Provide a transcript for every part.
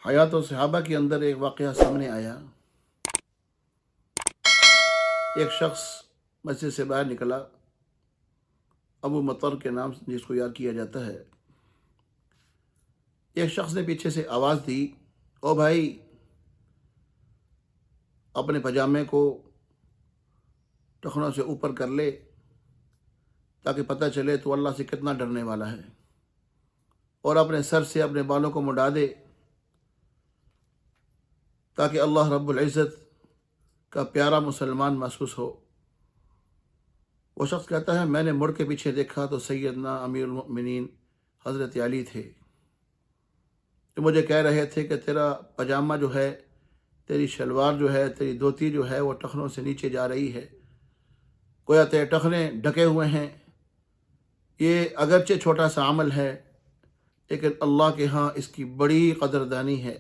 حیات و صحابہ کے اندر ایک واقعہ سامنے آیا۔ ایک شخص مسجد سے باہر نکلا، ابو مطر کے نام جس کو یاد کیا جاتا ہے۔ ایک شخص نے پیچھے سے آواز دی، او بھائی اپنے پجامے کو ٹخنوں سے اوپر کر لے تاکہ پتہ چلے تو اللہ سے کتنا ڈرنے والا ہے، اور اپنے سر سے اپنے بالوں کو مڈا دے تاکہ اللہ رب العزت کا پیارا مسلمان محسوس ہو۔ وہ شخص کہتا ہے میں نے مڑ کے پیچھے دیکھا تو سیدنا امیر المؤمنین حضرت علی تھے، جو مجھے کہہ رہے تھے کہ تیرا پجامہ جو ہے، تیری شلوار جو ہے، تیری دھوتی جو ہے وہ ٹخنوں سے نیچے جا رہی ہے، گویا تیرے ٹخنے ڈھکے ہوئے ہیں۔ یہ اگرچہ چھوٹا سا عمل ہے لیکن اللہ کے ہاں اس کی بڑی قدردانی ہے۔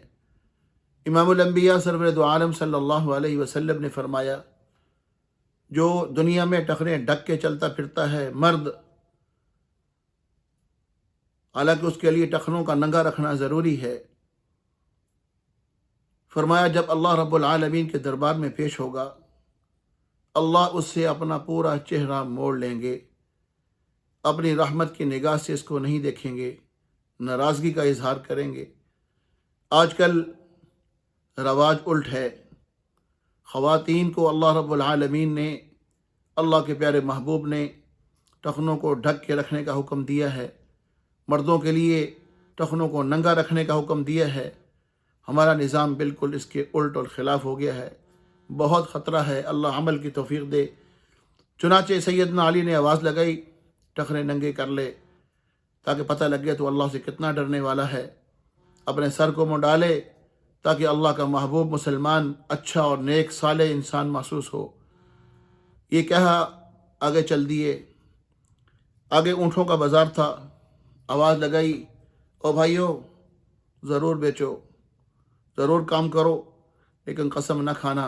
امام الانبیاء سرور دو عالم صلی اللہ علیہ وسلم نے فرمایا، جو دنیا میں ٹخنے ڈھک کے چلتا پھرتا ہے مرد، حالانکہ اس کے لیے ٹخنوں کا ننگا رکھنا ضروری ہے، فرمایا جب اللہ رب العالمین کے دربار میں پیش ہوگا، اللہ اس سے اپنا پورا چہرہ موڑ لیں گے، اپنی رحمت کی نگاہ سے اس کو نہیں دیکھیں گے، ناراضگی کا اظہار کریں گے۔ آج کل رواج الٹ ہے، خواتین کو اللہ رب العالمین نے، اللہ کے پیارے محبوب نے ٹخنوں کو ڈھک کے رکھنے کا حکم دیا ہے، مردوں کے لیے ٹخنوں کو ننگا رکھنے کا حکم دیا ہے۔ ہمارا نظام بالکل اس کے الٹ اور خلاف ہو گیا ہے، بہت خطرہ ہے، اللہ عمل کی توفیق دے۔ چنانچہ سیدنا علی نے آواز لگائی، ٹخنے ننگے کر لے تاکہ پتہ لگے تو اللہ سے کتنا ڈرنے والا ہے، اپنے سر کو منڈا لے تاکہ اللہ کا محبوب مسلمان اچھا اور نیک صالح انسان محسوس ہو۔ یہ کہا آگے چل دیے۔ آگے اونٹوں کا بازار تھا، آواز لگائی، او بھائیو ضرور بیچو، ضرور کام کرو، لیکن قسم نہ کھانا،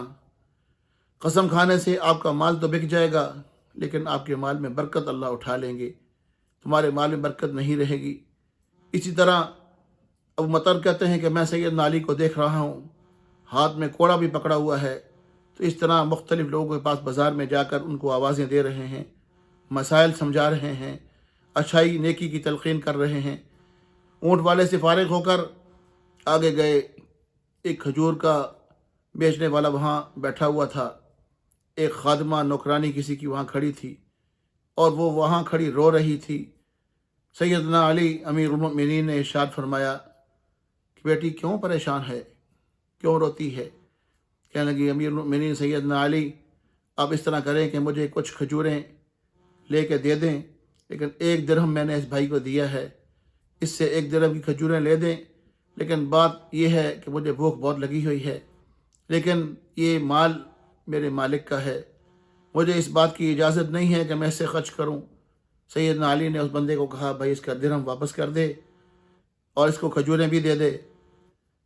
قسم کھانے سے آپ کا مال تو بک جائے گا لیکن آپ کے مال میں برکت اللہ اٹھا لیں گے، تمہارے مال میں برکت نہیں رہے گی۔ اسی طرح ابو مطر کہتے ہیں کہ میں سیدنا علی کو دیکھ رہا ہوں، ہاتھ میں کوڑا بھی پکڑا ہوا ہے، تو اس طرح مختلف لوگوں کے پاس بازار میں جا کر ان کو آوازیں دے رہے ہیں، مسائل سمجھا رہے ہیں، اچھائی نیکی کی تلقین کر رہے ہیں۔ اونٹ والے سے فارغ ہو کر آگے گئے، ایک کھجور کا بیچنے والا وہاں بیٹھا ہوا تھا، ایک خادمہ نوکرانی کسی کی وہاں کھڑی تھی اور وہ وہاں کھڑی رو رہی تھی۔ سیدنا علی امیر المؤمنین نے ارشاد فرمایا کہ بیٹی کیوں پریشان ہے، کیوں روتی ہے؟ کہنے لگی امیر المؤمنین سیدنا علی آپ اس طرح کریں کہ مجھے کچھ کھجوریں لے کے دے دیں، لیکن 1 درہم میں نے اس بھائی کو دیا ہے، اس سے 1 درہم کی کھجوریں لے دیں، لیکن بات یہ ہے کہ مجھے بھوک بہت لگی ہوئی ہے، لیکن یہ مال میرے مالک کا ہے، مجھے اس بات کی اجازت نہیں ہے کہ میں اسے خرچ کروں۔ سیدنا علی نے اس بندے کو کہا بھائی اس کا درہم واپس کر دے اور اس کو کھجوریں بھی دے دے۔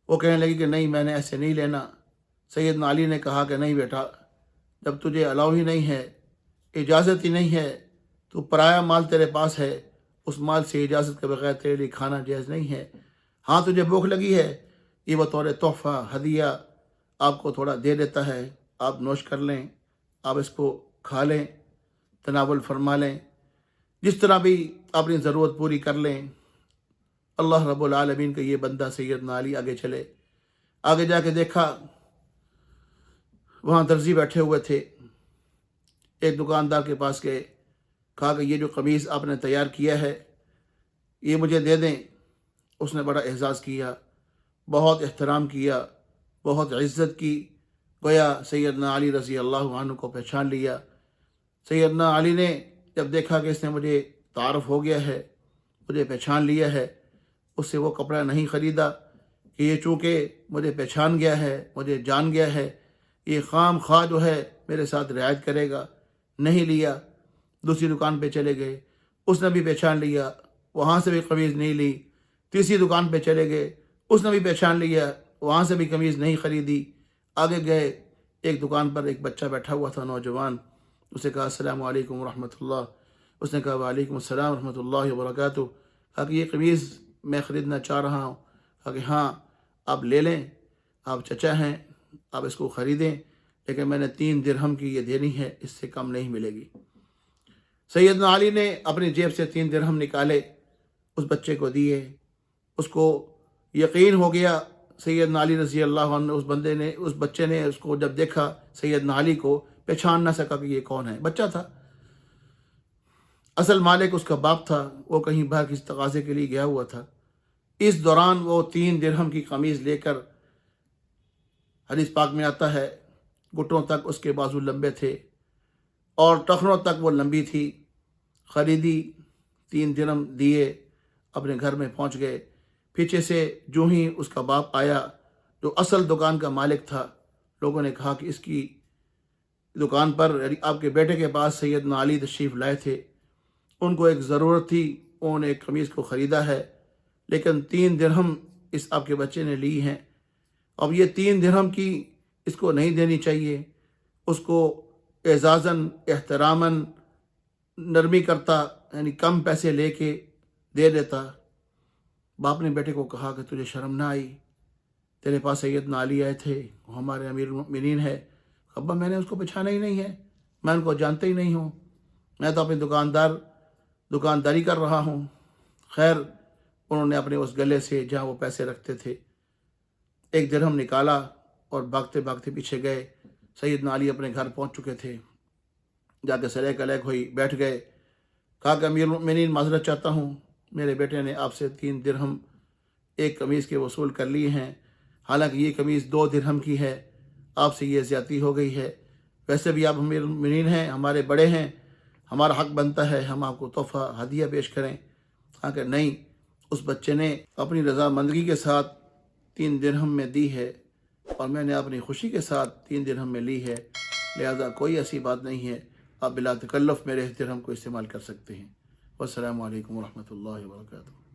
وہ کہنے لگی کہ نہیں میں نے ایسے نہیں لینا۔ سیدنا علی نے کہا کہ نہیں بیٹا، جب تجھے الاؤ ہی نہیں ہے، اجازت ہی نہیں ہے، تو پرایا مال تیرے پاس ہے، اس مال سے اجازت کے بغیر تیرے لیے کھانا جائز نہیں ہے۔ ہاں تجھے بھوک لگی ہے، یہ بطور تحفہ ہدیہ آپ کو تھوڑا دے دیتا ہے، آپ نوش کر لیں، آپ اس کو کھا لیں، تناول فرما لیں، جس طرح بھی اپنی ضرورت پوری کر لیں۔ اللہ رب العالمین کا یہ بندہ سیدنا علی آگے چلے، آگے جا کے دیکھا وہاں درزی بیٹھے ہوئے تھے، ایک دکاندار کے پاس گئے، کہا کہ یہ جو قمیض آپ نے تیار کیا ہے یہ مجھے دے دیں۔ اس نے بڑا اعزاز کیا، بہت احترام کیا، بہت عزت کی، گویا سیدنا علی رضی اللہ عنہ کو پہچان لیا۔ سیدنا علی نے جب دیکھا کہ اس نے مجھے تعارف ہو گیا ہے، مجھے پہچان لیا ہے، اس سے وہ کپڑا نہیں خریدا کہ یہ چونکہ مجھے پہچان گیا ہے، مجھے جان گیا ہے، یہ خام خواہ جو ہے میرے ساتھ رعایت کرے گا، نہیں لیا۔ دوسری دکان پہ چلے گئے، اس نے بھی پہچان لیا، وہاں سے بھی قمیض نہیں لی۔ تیسری دکان پہ چلے گئے، اس نے بھی پہچان لیا، وہاں سے بھی قمیض نہیں خریدی۔ آگے گئے، ایک دکان پر ایک بچہ بیٹھا ہوا تھا نوجوان، اسے کہا السلام علیکم ورحمۃ اللہ، اس نے کہا وعلیکم السلام ورحمۃ اللہ وبرکاتہ، کہا کہ یہ قمیض میں خریدنا چاہ رہا ہوں، کہا کہ ہاں آپ لے لیں، آپ چچا ہیں، آپ اس کو خریدیں، لیکن میں نے 3 درہم کی یہ دینی ہے، اس سے کم نہیں ملے گی۔ سیدنا علی نے اپنی جیب سے 3 درہم نکالے، اس بچے کو دیے۔ اس کو یقین ہو گیا، سیدنا علی رضی اللہ عنہ، اس بچے نے اس کو جب دیکھا سیدنا علی کو، پہچان نہ سکا کہ یہ کون ہے، بچہ تھا۔ اصل مالک اس کا باپ تھا، وہ کہیں باہر کسی تقاضے کے لیے گیا ہوا تھا۔ اس دوران وہ 3 درہم کی قمیض لے کر، حدیث پاک میں آتا ہے گھٹنوں تک اس کے بازو لمبے تھے اور ٹخنوں تک وہ لمبی تھی، خریدی، 3 درہم دیے، اپنے گھر میں پہنچ گئے۔ پیچھے سے جو ہی اس کا باپ آیا، جو اصل دکان کا مالک تھا، لوگوں نے کہا کہ اس کی دکان پر، آپ کے بیٹے کے پاس سیدنا علی تشریف لائے تھے، ان کو ایک ضرورت تھی، انہوں نے ایک قمیض کو خریدا ہے، لیکن 3 درہم اس آپ کے بچے نے لی ہیں۔ اب یہ 3 درہم کی اس کو نہیں دینی چاہیے، اس کو اعزازاً احتراماً نرمی کرتا، یعنی کم پیسے لے کے دے دیتا۔ باپ نے بیٹے کو کہا کہ تجھے شرم نہ آئی؟ تیرے پاس سیدنا علی آئے تھے، وہ ہمارے امیر المؤمنین ہے۔ ابا میں نے اس کو پہچانا ہی نہیں ہے، میں ان کو جانتا ہی نہیں ہوں، میں تو اپنی دکانداری کر رہا ہوں۔ خیر، انہوں نے اپنے اس گلے سے جہاں وہ پیسے رکھتے تھے 1 درہم نکالا اور بھاگتے بھاگتے پیچھے گئے۔ سیدنا علی اپنے گھر پہنچ چکے تھے، جا کے سلیک علیک ہوئی، بیٹھ گئے، کہا کہ امیر المؤمنین معذرت چاہتا ہوں، میرے بیٹے نے آپ سے 3 درہم ایک قمیض کے وصول کر لیے ہیں، حالانکہ یہ قمیض 2 درہم کی ہے، آپ سے یہ زیادتی ہو گئی ہے، ویسے بھی آپ امیر المؤمنین ہیں، ہمارے بڑے ہیں، ہمارا حق بنتا ہے ہم آپ کو تحفہ ہدیہ پیش کریں۔ کہا کہ نہیں، اس بچے نے اپنی رضامندگی کے ساتھ 3 درہم میں دی ہے، اور میں نے اپنی خوشی کے ساتھ 3 درہم میں لی ہے، لہذا کوئی ایسی بات نہیں ہے، آپ بلا تکلف میرے اس درہم کو استعمال کر سکتے ہیں۔ والسلام علیکم ورحمۃ اللہ وبرکاتہ۔